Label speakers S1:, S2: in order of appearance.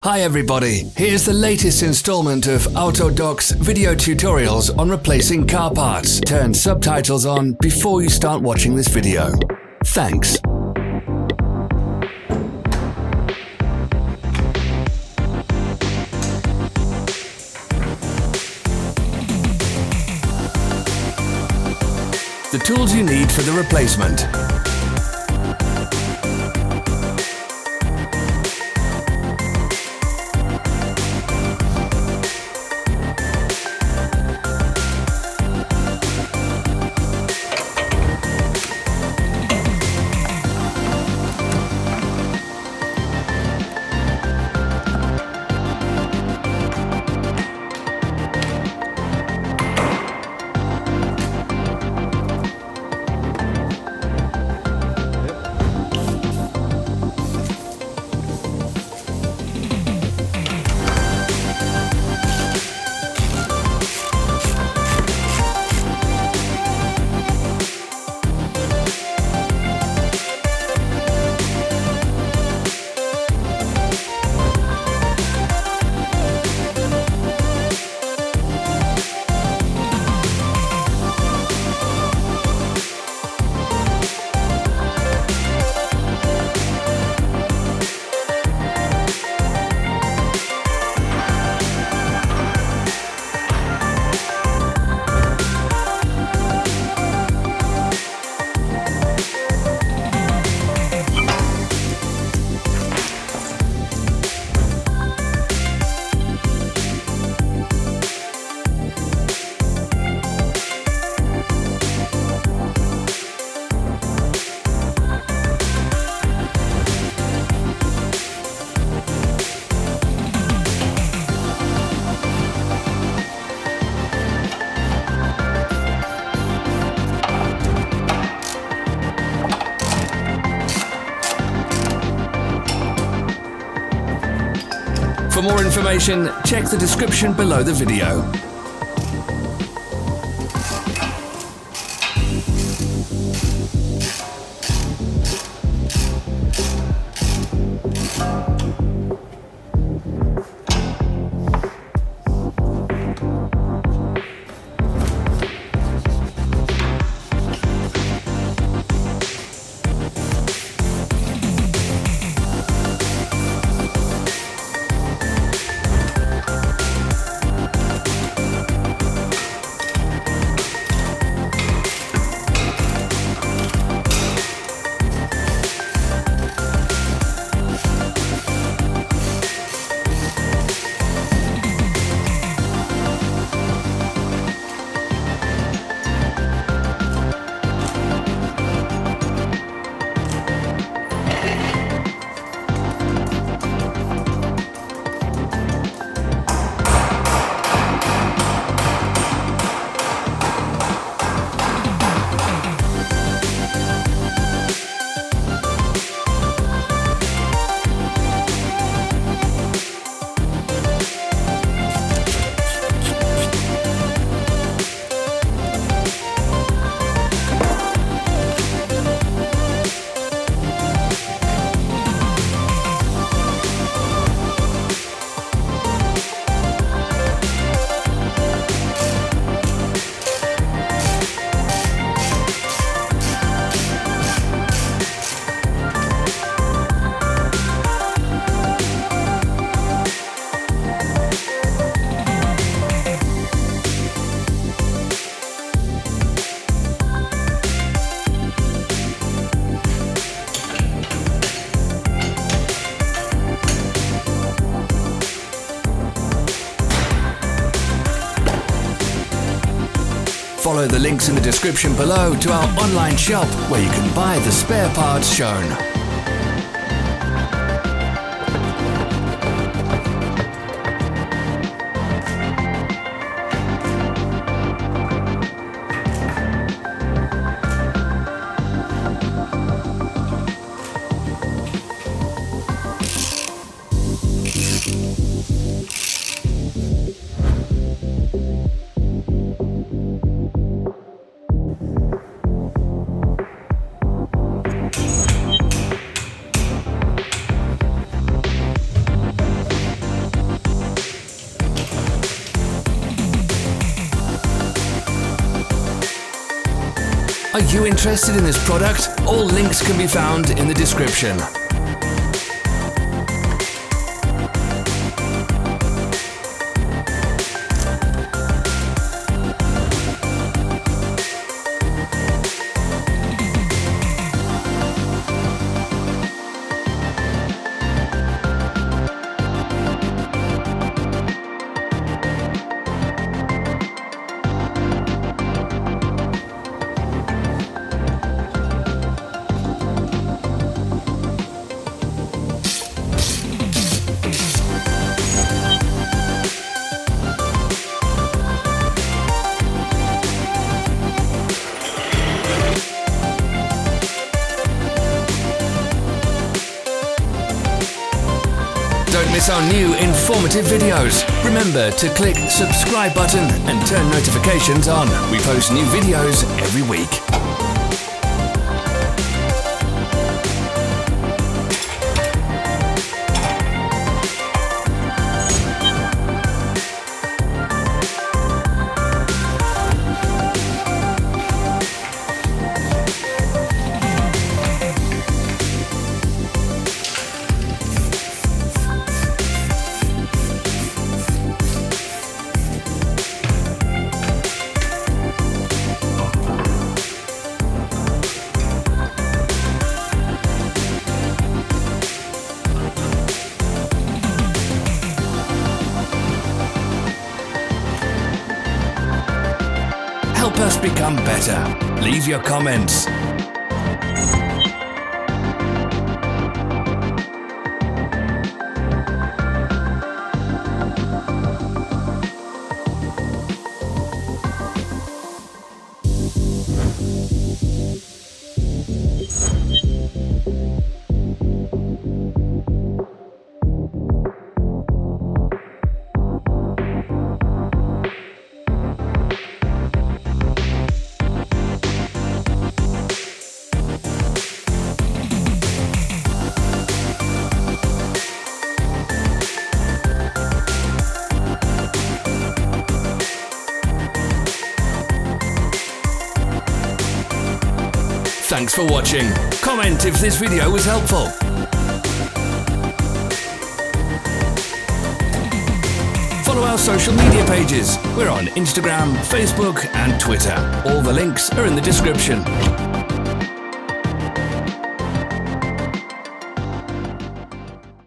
S1: Hi everybody, here's the latest installment of Autodoc's video tutorials on replacing car parts. Turn subtitles on before you start watching this video. Thanks. The tools you need for the replacement. For more information, check the description below the video. Follow the links in the description below to our online shop where you can buy the spare parts shown. you interested in this product? All links can be found in the description. Don't miss our new informative videos. Remember to click subscribe button and turn notifications on. We post new videos every week. Help us become better. Leave your comments. Thanks for watching. Comment if this video was helpful. Follow our social media pages. We're on Instagram, Facebook and Twitter. All the links are in the description.